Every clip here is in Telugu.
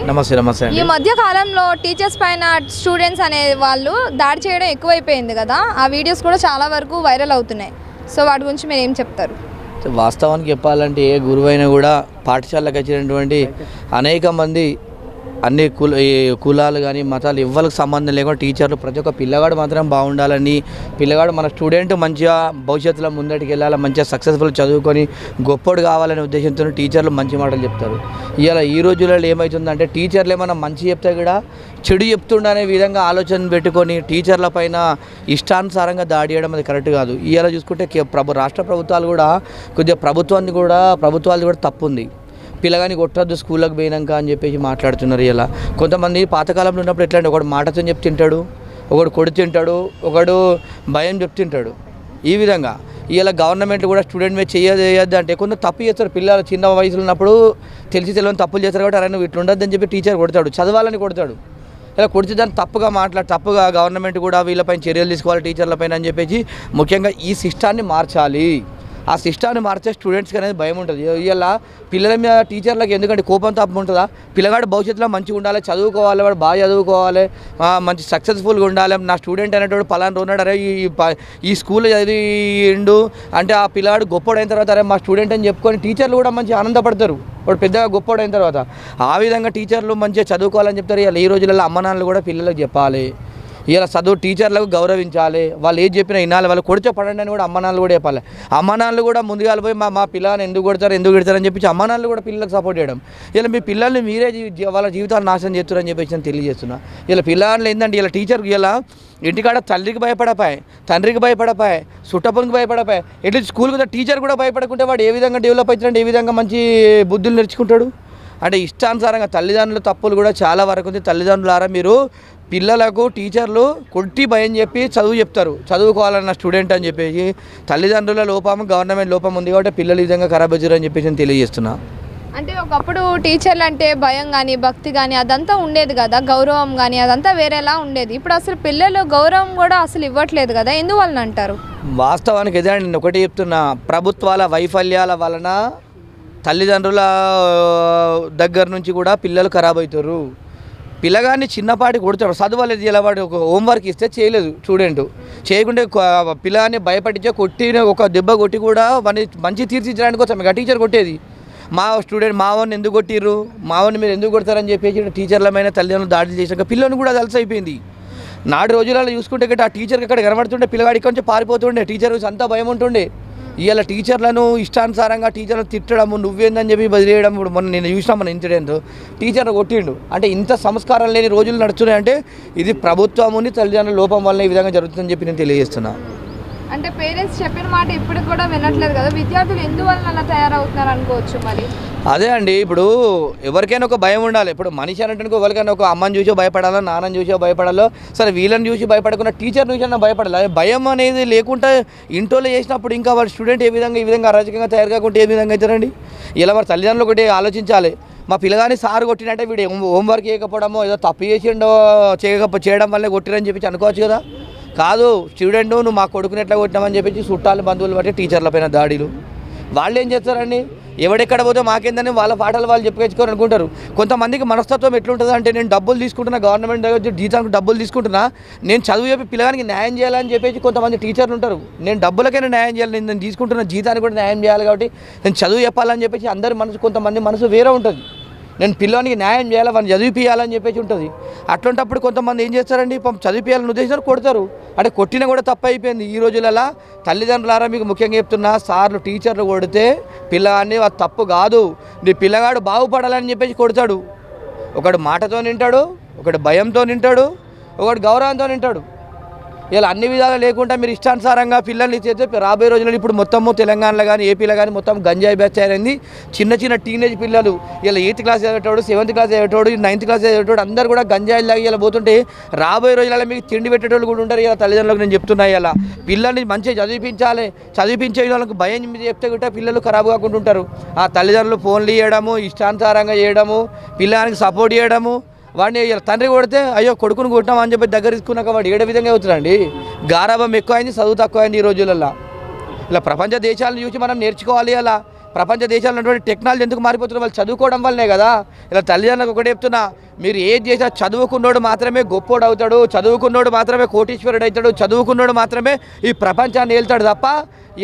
నమస్తే నమస్తే ఈ మధ్య కాలంలో టీచర్స్ పైన స్టూడెంట్స్ అనే వాళ్ళు దాడి చేయడం ఎక్కువైపోయింది కదా, ఆ వీడియోస్ కూడా చాలా వరకు వైరల్ అవుతున్నాయి. సో వాటి గురించి మీరు ఏం చెప్తారు? వాస్తవానికి చెప్పాలంటే ఏ గురువైనా కూడా పాఠశాలకు వచ్చినటువంటి అనేక మంది అన్ని కులాలు కానీ మతాలు ఎవ్వరికి సంబంధం లేకుండా టీచర్లు ప్రతి ఒక్క పిల్లగాడు మాత్రం బాగుండాలని, పిల్లగాడు మన స్టూడెంట్ మంచిగా భవిష్యత్తులో ముందటికి వెళ్ళాలి, మంచిగా సక్సెస్ఫుల్ చదువుకొని గొప్పోడు కావాలనే ఉద్దేశంతో టీచర్లు మంచి మాటలు చెప్తారు. ఇవాళ ఈ రోజులలో ఏమవుతుందంటే టీచర్లు ఏమన్నా మంచి చెప్తే కూడా చెడు చెప్తుండనే విధంగా ఆలోచన పెట్టుకొని టీచర్ల పైన ఇష్టానుసారంగా దాడి చేయడం అది కరెక్ట్ కాదు. ఇవాళ చూసుకుంటే రాష్ట్ర ప్రభుత్వాలు కూడా కొద్దిగా ప్రభుత్వాలు కూడా తప్పు ఉంది. పిల్లగాని కొట్టద్దు స్కూళ్ళకి పోయినాక అని చెప్పేసి మాట్లాడుతున్నారు. ఇలా కొంతమంది పాతకాలంలో ఉన్నప్పుడు ఎట్లా అంటే ఒకడు మాటతో చెప్తుంటాడు, ఒకడు కొడుతుంటాడు, ఒకడు భయం చెప్తుంటాడు. ఈ విధంగా ఇలా గవర్నమెంట్ కూడా స్టూడెంట్ మీద చేయద్దు అంటే కొంత తప్పు చేస్తారు. పిల్లలు చిన్న వయసులో ఉన్నప్పుడు తెలియని తప్పులు చేస్తారు కాబట్టి అరే నువ్వు ఇట్లా ఉండద్దని చెప్పి టీచర్ కొడతాడు, చదవాలని కొడతాడు. ఇలా కొడితే దాన్ని తప్పుగా గవర్నమెంట్ కూడా వీళ్ళపైన చర్యలు తీసుకోవాలి టీచర్లపైన అని చెప్పేసి ముఖ్యంగా ఈ సిస్టాన్ని మార్చాలి. ఆ సిస్టాన్ని మార్చే స్టూడెంట్స్కి అనేది భయం ఉంటుంది. ఇలా పిల్లల మీద టీచర్లకు ఎందుకంటే కోపం తాపం ఉంటుందా? పిల్లగాడు భవిష్యత్తులో మంచిగా ఉండాలి, చదువుకోవాలి, వాడు బాగా చదువుకోవాలి, మంచి సక్సెస్ఫుల్గా ఉండాలి. నా స్టూడెంట్ అనేటోడు పలానా ఉన్నాడు, అరే ఈ స్కూల్లో చదివిండు అంటే ఆ పిల్లగాడు గొప్పోడైన తర్వాత అరే మా స్టూడెంట్ అని చెప్పుకొని టీచర్లు కూడా మంచి ఆనందపడతారు వాడు పెద్దగా గొప్పోడైన తర్వాత. ఆ విధంగా టీచర్లు మంచిగా చదువుకోవాలని చెప్తారు. ఇలా ఈ రోజులలో అమ్మ నాన్నలు కూడా పిల్లలకు చెప్పాలి, ఇలా చదువు టీచర్లకు గౌరవించాలి, వాళ్ళు ఏది చెప్పినా వినాలి, వాళ్ళు కొడితే పడండి అని కూడా అమ్మనాన్నలు కూడా చెప్పాలి. అమ్మనాన్నలు కూడా ముందుగా పోయి మా పిల్లల్ని ఎందుకు కొడతారని చెప్పి అమ్మనాన్నలు కూడా పిల్లలకు సపోర్ట్ చేయడం. ఇలా మీ పిల్లల్ని మీరే వాళ్ళ జీవితాలు నాశనం చేస్తారని చెప్పేసి నేను తెలియజేస్తున్నా. ఇలా పిల్లలు ఏంటంటే ఇలా టీచర్కి ఇలా ఇంటికాడ తల్లికి భయపడపాయి, తండ్రికి భయపడపాయి, చుట్టపునికి భయపడపాయి, ఎట్లా స్కూల్కి టీచర్ కూడా భయపడకుంటే వాడు ఏ విధంగా డెవలప్ అవుతాడంటే ఏ విధంగా మంచి బుద్ధులు నేర్చుకుంటాడు అంటే ఇష్టానుసారంగా తల్లిదండ్రుల తప్పులు కూడా చాలా వరకు ఉంది. తల్లిదండ్రులారా మీరు పిల్లలకు టీచర్లు కొట్టి భయం చెప్పి చదువు చెప్తారు, చదువుకోవాలన్న స్టూడెంట్ అని చెప్పేసి తల్లిదండ్రుల లోపం గవర్నమెంట్ లోపం ఉంది కాబట్టి పిల్లలు ఈ విధంగా ఖరాబ్ అవుతారు అని చెప్పేసి నేను తెలియజేస్తున్నా. అంటే ఒకప్పుడు టీచర్లు అంటే భయం కానీ భక్తి కానీ అదంతా ఉండేది కదా, గౌరవం కానీ అదంతా వేరేలా ఉండేది. ఇప్పుడు అసలు పిల్లలు గౌరవం కూడా అసలు ఇవ్వట్లేదు కదా, ఎందువలన అంటారు? వాస్తవానికి ఏదైనా నేను ఒకటి చెప్తున్నా, ప్రభుత్వాల వైఫల్యాల వలన తల్లిదండ్రుల దగ్గర నుంచి కూడా పిల్లలు ఖరాబ్ అవుతారు. పిల్లగాన్ని చిన్నపాటి కొడతాడు, చదవలేదు, ఇలా వాడు ఒక హోంవర్క్ ఇస్తే చేయలేదు స్టూడెంట్, చేయకుంటే పిల్లగాన్ని భయపడించే కొట్టి ఒక దెబ్బ కొట్టి కూడా వాడిని మంచి తీర్చిచ్చడానికి వచ్చాము టీచర్ కొట్టేది. మా స్టూడెంట్ మావాడిని ఎందుకు కొట్టిర్రు, మావాడిని మీరు ఎందుకు కొడతారని చెప్పేసి టీచర్లమైన తల్లిదండ్రులు దాడులు చేసాక పిల్లలను కూడా అది అలసైపోయింది. నాడు రోజులలో చూసుకుంటే ఆ టీచర్కి అక్కడ కనబడుతుండే పిల్లగాడి ఇక్కడ నుంచి పారిపోతుండే, టీచర్ అంతా భయం ఉంటుండే. ఇవాళ టీచర్లను ఇష్టానుసారంగా టీచర్లను తిట్టడము, నువ్వేందని చెప్పి బదిలేయడం. ఇప్పుడు మొన్న నేను చూసినా మన ఇన్సిడెంట్, టీచర్ను కొట్టిండు అంటే ఇంత సంస్కారం లేని రోజులు నడుస్తున్నాయంటే ఇది ప్రభుత్వముని తల్లిదండ్రుల లోపం వల్ల ఈ విధంగా జరుగుతుందని చెప్పి నేను తెలియజేస్తున్నా. అంటే పేరెంట్స్ చెప్పిన మాట ఇప్పుడు కూడా వినట్లేదు కదా, విద్యార్థులు ఎందువల్ల అలా తయారవుతున్నారు అనుకోవచ్చు మరి. అదే అండి, ఇప్పుడు ఎవరికైనా ఒక భయం ఉండాలి. ఇప్పుడు మనిషి అంటే ఎవరికైనా ఒక అమ్మని చూసో భయపడాలో, నాన్నని చూసో భయపడాలో, సరే వీళ్ళని చూసి భయపడకుండా టీచర్ చూసి భయపడాలి. భయం అనేది లేకుండా ఇంట్లో చేసినప్పుడు ఇంకా వాళ్ళ స్టూడెంట్ ఈ విధంగా అరాజకంగా తయారు కాకుండా ఏ విధంగా అవుతారండి. ఇలా వారి తల్లిదండ్రులు ఒకటి ఆలోచించాలి. మా పిల్లగాని సార్ కొట్టినట్టే వీడు హోంవర్క్ చేయకపోవడమో ఏదో తప్పు చేసిండో చేయడం వల్లే కొట్టిరని చెప్పి అనుకోవచ్చు కదా. కాదు, స్టూడెంట్ నువ్వు మా కొడుకుని ఎట్లా కొట్టినామని చెప్పేసి చుట్టాలు బంధువులు బట్టి టీచర్ల పైన దాడులు. వాళ్ళు ఏం చేస్తారండి, ఎవడెక్కడ పోతే మాకేందని వాళ్ళ పాఠాలు వాళ్ళు చెప్పుకోరు అనుకుంటారు. కొంతమందికి మనస్తత్వం ఎట్లుంటుంది అంటే నేను డబ్బులు తీసుకుంటున్నా, గవర్నమెంట్ దగ్గర జీతానికి డబ్బులు తీసుకుంటున్నా, నేను చదువు చెప్పి పిల్లగానికి న్యాయం చేయాలని చెప్పేసి కొంతమంది టీచర్లు ఉంటారు. నేను డబ్బులకైనా న్యాయం చేయాలి, నేను తీసుకుంటున్న జీతానికి కూడా న్యాయం చేయాలి కాబట్టి నేను చదువు చెప్పాలని చెప్పేసి అందరి మనసు, కొంతమంది మనసు వేరే ఉంటుంది. నేను పిల్లవానికి న్యాయం చేయాలి, వాడిని చదివిపియాలని చెప్పేసి ఉంటుంది. అట్లాంటప్పుడు కొంతమంది ఏం చేస్తారండి, చదివిపియాలని ఉద్దేశించారు కొడతారు. అంటే కొట్టినా కూడా తప్పు అయిపోయింది. ఈ రోజులలో తల్లిదండ్రులారా మీకు ముఖ్యంగా చెప్తున్నా, సార్లు టీచర్లు కొడితే పిల్లగాన్ని అది తప్పు కాదు, నీ పిల్లగాడు బాగుపడాలని చెప్పేసి కొడతాడు. ఒకడు మాటతో నింటాడు, ఒకడు భయంతో నింటాడు, ఒకడు గౌరవంతో నింటాడు. ఇలా అన్ని విధాలు లేకుండా మీరు ఇష్టానుసారంగా పిల్లల్ని చేస్తే రాబోయే రోజుల్లో ఇప్పుడు మొత్తము తెలంగాణలో కానీ ఏపీలో కానీ మొత్తం గంజాయి బ్యాచ్ అయింది. చిన్న టీనేజ్ పిల్లలు ఇలా 8th క్లాస్ చదివేటోడు, 7th క్లాస్ చదివేటోడు, 9th క్లాస్ చదివేటోడు అందరూ కూడా గంజాయి లాగి ఇలా పోతుంటే రాబోయే రోజులలో మీకు తిండి పెట్టేటోళ్ళు కూడా ఉంటారు. ఇలా తల్లిదండ్రులకు నేను చెప్తున్నా, ఇలా పిల్లల్ని మంచిగా చదివించే వాళ్ళకి భయం మీద చెప్తే కూడా పిల్లలు ఖరాబ్ కాకుండా ఉంటారు. ఆ తల్లిదండ్రులు ఫోన్లు ఇవ్వడము, ఇష్టానుసారంగా చేయడము, పిల్లలకి సపోర్ట్ చేయడము. వాడిని తండ్రి కొడితే అయ్యో కొడుకుని కొట్టినాం అని చెప్పి దగ్గర తీసుకున్నాక వాడు ఏడ విధంగా అవుతాడండి. గారాభం ఎక్కువైంది, చదువు తక్కువైంది ఈ రోజులలో. ఇలా ప్రపంచ దేశాలను చూసి మనం నేర్చుకోవాలి. అలా ప్రపంచ దేశాల్లో ఉన్నటువంటి టెక్నాలజీ ఎందుకు మారిపోతున్నారు? వాళ్ళు చదువుకోవడం వల్లనే కదా. ఇలా తల్లిదండ్రులకు ఒకటే చెప్తున్నా, మీరు ఏది చేసినా చదువుకున్నోడు మాత్రమే గొప్పోడు అవుతాడు, చదువుకున్నోడు మాత్రమే కోటీశ్వరుడు అవుతాడు, చదువుకున్నోడు మాత్రమే ఈ ప్రపంచాన్ని ఏళ్తాడు తప్ప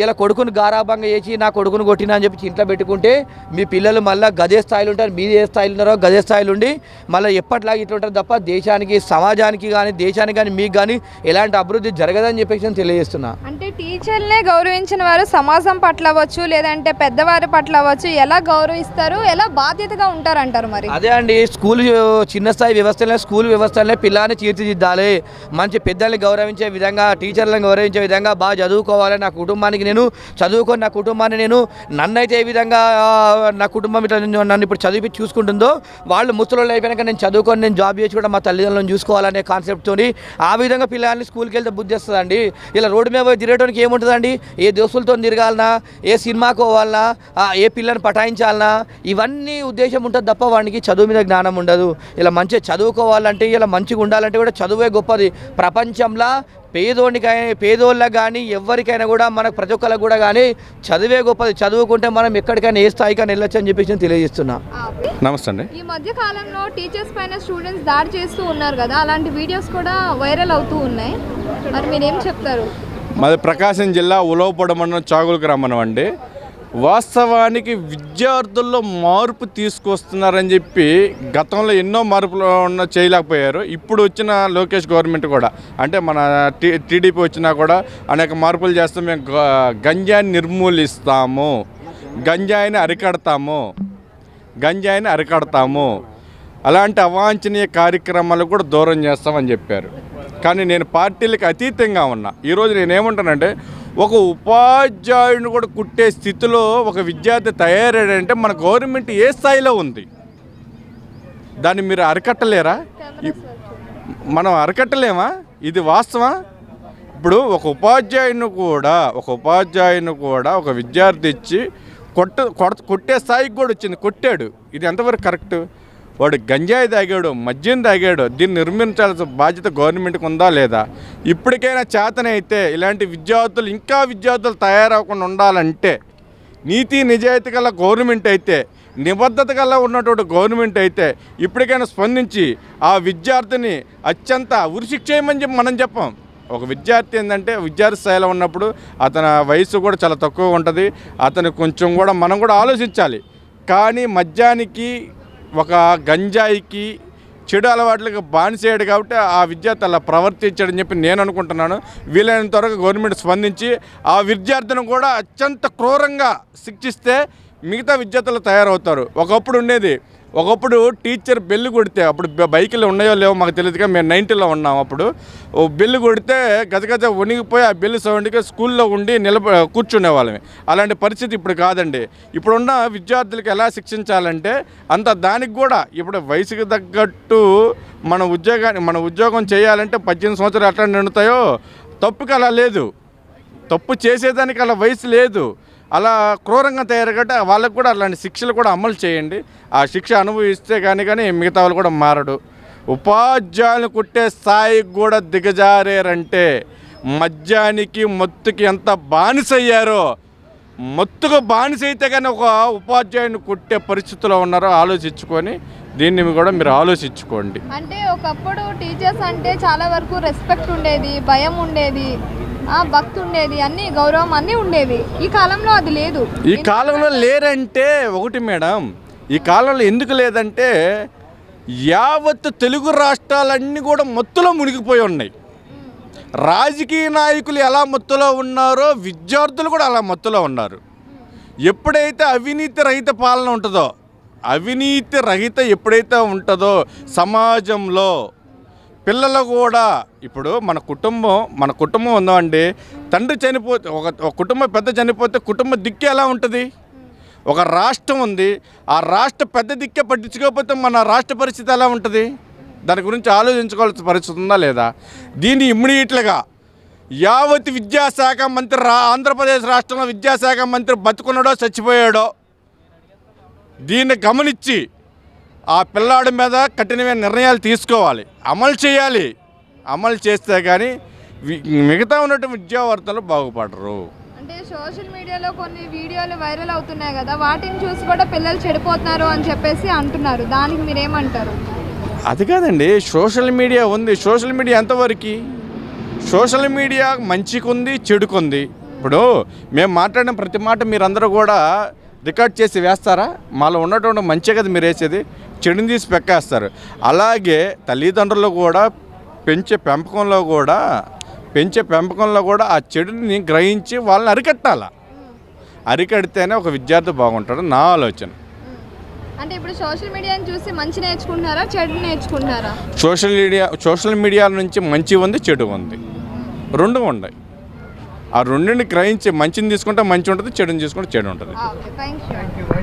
ఇలా కొడుకుని గారాభంగా చేసి నా కొడుకుని కొట్టినా అని చెప్పి ఇంట్లో పెట్టుకుంటే మీ పిల్లలు మళ్ళీ గదే స్థాయిలో ఉంటారు. మీరు ఏ స్థాయిలో ఉన్నారో గదే స్థాయిలో ఉండి మళ్ళీ ఎప్పటిలాగా ఇట్లా ఉంటారు తప్ప దేశానికి సమాజానికి కానీ దేశానికి కానీ మీకు కానీ ఎలాంటి అభివృద్ధి జరగదని చెప్పేసి నేను తెలియజేస్తున్నా. అంటే టీచర్లనే గౌరవించిన వారు సమాజం పట్ల అవ్వచ్చు, లేదంటే పెద్దవారి పట్ల అవ్వచ్చు, ఎలా గౌరవిస్తారు, ఎలా బాధ్యతగా ఉంటారు అంటారు? మరి అదే అండి, స్కూల్ చిన్న స్థాయి వ్యవస్థలే, స్కూల్ వ్యవస్థలనే పిల్లాన్ని తీర్చిదిద్దాలి. మంచి పెద్దల్ని గౌరవించే విధంగా, టీచర్లను గౌరవించే విధంగా బాగా చదువుకోవాలి. నా కుటుంబానికి నేను చదువుకొని నా కుటుంబాన్ని నేను నన్నైతే ఏ విధంగా నా కుటుంబం ఇట్లా నన్ను ఇప్పుడు చదివి చూసుకుంటుందో వాళ్ళు ముసలోళ్ళు అయిపోయాక నేను చదువుకొని నేను జాబ్ చేసి కూడా మా తల్లిదండ్రులను చూసుకోవాలనే కాన్సెప్ట్తో ఆ విధంగా పిల్లల్ని స్కూల్కి వెళ్తే బుద్ధి వస్తుందండి. ఇలా రోడ్డు మీద పోయి తిరగడానికి ఏముంటుందండి? ఏ దోస్తులతో తిరగాలనా, ఏ సినిమాకు పోవాలనా, ఏ పిల్లని పటాయించాలనా, ఇవన్నీ ఉద్దేశం ఉంటుంది తప్ప వాడికి చదువు మీద జ్ఞానం ఉండదు. ఇలా మంచిగా చదువుకోవాలంటే, ఇలా మంచిగా ఉండాలంటే కూడా చదువే గొప్పది. ప్రపంచంలో పేదోళ్ళకి కానీ ఎవరికైనా కూడా మనకు ప్రతి ఒక్కరికి కూడా కానీ చదివే గొప్పది. చదువుకుంటే మనం ఎక్కడికైనా ఏ స్థాయికైనా వెళ్ళొచ్చు అని చెప్పేసి నేను తెలియజేస్తున్నా. నమస్తే అండి. ఈ మధ్య కాలంలో టీచర్స్ పైన స్టూడెంట్స్ దాడి చేస్తూ ఉన్నారు కదా, అలాంటి వీడియోస్ కూడా వైరల్ అవుతూ ఉన్నాయి. మరి మీరేం చెప్తారు? మాది ప్రకాశం జిల్లా ఉలవపాడు మండలం చాగుల గ్రామం అండి. వాస్తవానికి విద్యార్థుల్లో మార్పు తీసుకొస్తున్నారని చెప్పి గతంలో ఎన్నో మార్పులు చేయలేకపోయారు. ఇప్పుడు వచ్చిన లోకేష్ గవర్నమెంట్ కూడా, అంటే మన టీడీపీ వచ్చినా కూడా అనేక మార్పులు చేస్తాం. మేము గంజాయిని నిర్మూలిస్తాము, గంజాయిని అరికడతాము, అలాంటి అవాంఛనీయ కార్యక్రమాలు కూడా దూరం చేస్తామని చెప్పారు. కానీ నేను పార్టీలకు అతీతంగా ఉన్నా. ఈరోజు నేనేమంటానంటే, ఒక ఉపాధ్యాయుడిని కూడా కుట్టే స్థితిలో ఒక విద్యార్థి తయారయ్యాడంటే మన గవర్నమెంట్ ఏ స్థాయిలో ఉంది? దాన్ని మీరు అరికట్టలేరా? మనం అరికట్టలేమా? ఇది వాస్తవా? ఇప్పుడు ఒక ఉపాధ్యాయుని కూడా ఒక విద్యార్థి ఇచ్చి కొట్టే స్థాయికి కూడా వచ్చింది, కొట్టాడు. ఇది ఎంతవరకు కరెక్ట్? వాడు గంజాయి తాగాడు, మద్యం తాగాడు, దీన్ని నిర్మించాల్సిన బాధ్యత గవర్నమెంట్కి ఉందా లేదా? ఇప్పటికైనా చేతనైతే ఇలాంటి విద్యార్థులు తయారవకుండా ఉండాలంటే నీతి నిజాయితీ గల గవర్నమెంట్ అయితే, నిబద్ధత గల ఉన్నటువంటి గవర్నమెంట్ అయితే ఇప్పటికైనా స్పందించి ఆ విద్యార్థిని అత్యంత ఉరిశిక్ష చేయమని చెప్పి మనం చెప్పాం. ఒక విద్యార్థి ఏంటంటే విద్యార్థి స్థాయిలో ఉన్నప్పుడు అతని వయసు కూడా చాలా తక్కువ ఉంటుంది. అతను కొంచెం కూడా మనం కూడా ఆలోచించాలి. కానీ మద్యానికి, ఒక గంజాయికి, చెడు అలవాట్లకు బానిసేయడు కాబట్టి ఆ విద్యార్థి అలా ప్రవర్తించాడని చెప్పి నేను అనుకుంటున్నాను. వీలైనంత వరకు గవర్నమెంట్ స్పందించి ఆ విద్యార్థిని కూడా అత్యంత క్రూరంగా శిక్షిస్తే మిగతా విద్యార్థులు తయారవుతారు. ఒకప్పుడు టీచర్ బెల్లు కొడితే, అప్పుడు బైకులు ఉన్నాయో లేవో మాకు తెలియదుగా, మేము 90లో ఉన్నాం. అప్పుడు బెల్లు కొడితే గజగజ వణిగిపోయి ఆ బెల్లు సౌండ్కి స్కూల్లో ఉండి కూర్చునే వాళ్ళమే. అలాంటి పరిస్థితి ఇప్పుడు కాదండి. ఇప్పుడున్న విద్యార్థులకు ఎలా శిక్షించాలంటే దానికి కూడా ఇప్పుడు వయసుకు తగ్గట్టు మన ఉద్యోగం చేయాలంటే 18 సంవత్సరాలు ఎట్లా నిండుతాయో తప్పుకి అలా లేదు. తప్పు చేసేదానికి అలా వయసు లేదు. అలా క్రూరంగా తయారు కాబట్టి వాళ్ళకు కూడా అలాంటి శిక్షలు కూడా అమలు చేయండి. ఆ శిక్ష అనుభవిస్తే కానీ మిగతా వాళ్ళు కూడా మారడు. ఉపాధ్యాయులు కుట్టే స్థాయికి కూడా దిగజారారంటే మద్యానికి, మత్తుకి ఎంత బానిసయ్యారో, మత్తుకు బానిసైతే కానీ ఒక ఉపాధ్యాయుని కుట్టే పరిస్థితిలో ఉన్నారో ఆలోచించుకొని దీన్ని కూడా మీరు ఆలోచించుకోండి. అంటే ఒకప్పుడు టీచర్స్ అంటే చాలా వరకు రెస్పెక్ట్ ఉండేది, భయం ఉండేది, భక్తి ఉండేది, అన్ని గౌరవం అన్నీ ఉండేది. ఈ కాలంలో అది లేదు. ఈ కాలంలో లేరంటే ఒకటి మేడం, ఈ కాలంలో ఎందుకు లేదంటే యావత్ తెలుగు రాష్ట్రాలన్నీ కూడా మత్తులో మునిగిపోయి ఉన్నాయి. రాజకీయ నాయకులు ఎలా మత్తులో ఉన్నారో విద్యార్థులు కూడా అలా మత్తులో ఉన్నారు. ఎప్పుడైతే అవినీతి రహిత పాలన ఉంటుందో, ఎప్పుడైతే ఉంటుందో సమాజంలో పిల్లలు కూడా, ఇప్పుడు మన కుటుంబం ఉందామండి. తండ్రి చనిపోతే, ఒక కుటుంబం పెద్ద చనిపోతే కుటుంబ దిక్కు ఎలా ఉంటుంది? ఒక రాష్ట్రం ఉంది, ఆ రాష్ట్ర పెద్ద దిక్కే పట్టించుకోకపోతే మన రాష్ట్ర పరిస్థితి ఎలా ఉంటుంది? దాని గురించి ఆలోచించుకోవాల్సిన పరిస్థితి ఉందా లేదా? దీన్ని ఇమ్మీడియట్గా యావత్ విద్యాశాఖ మంత్రి, ఆంధ్రప్రదేశ్ రాష్ట్రంలో విద్యాశాఖ మంత్రి బతుకున్నాడో చచ్చిపోయాడో దీన్ని గమనించి ఆ పిల్లాడి మీద కఠినమైన నిర్ణయాలు తీసుకోవాలి, అమలు చేయాలి. అమలు చేస్తే కానీ మిగతా ఉన్నటువంటి విద్యావర్తనలు బాగుపడరు. అంటే అంటే సోషల్ మీడియాలో కొన్ని వీడియోలు వైరల్ అవుతున్నాయి కదా, వాటిని చూసి కూడా పిల్లలు చెడిపోతున్నారు అని చెప్పేసి అంటున్నారు. దానికి మీరేమంటారు? అది కాదండి, సోషల్ మీడియా ఉంది. సోషల్ మీడియా ఎంతవరకు? సోషల్ మీడియా మంచికి ఉంది, చెడుకు ఉంది. ఇప్పుడు మేము మాట్లాడిన ప్రతి మాట మీరందరూ కూడా రికార్డ్ చేసి వేస్తారా? మాలో ఉన్నటువంటి మంచి కదా మీరు వేసేది, చెడుని తీసి పెక్కేస్తారు. అలాగే తల్లిదండ్రులు కూడా పెంచే పెంపకంలో కూడా ఆ చెడుని గ్రహించి వాళ్ళని అరికట్టాల. అరికడితేనే ఒక విద్యార్థి బాగుంటాడు నా ఆలోచన. అంటే ఇప్పుడు సోషల్ మీడియాని చూసి మంచి నేర్చుకుంటున్నారా, చెడు నేర్చుకుంటున్నారా? సోషల్ మీడియా నుంచి మంచి ఉంది, చెడు ఉంది, రెండు ఉన్నాయి. ఆ రెండింటిని గ్రహించి మంచిని తీసుకుంటే మంచి ఉంటుంది, చెడుని తీసుకుంటే చెడు ఉంటుంది. Thank you.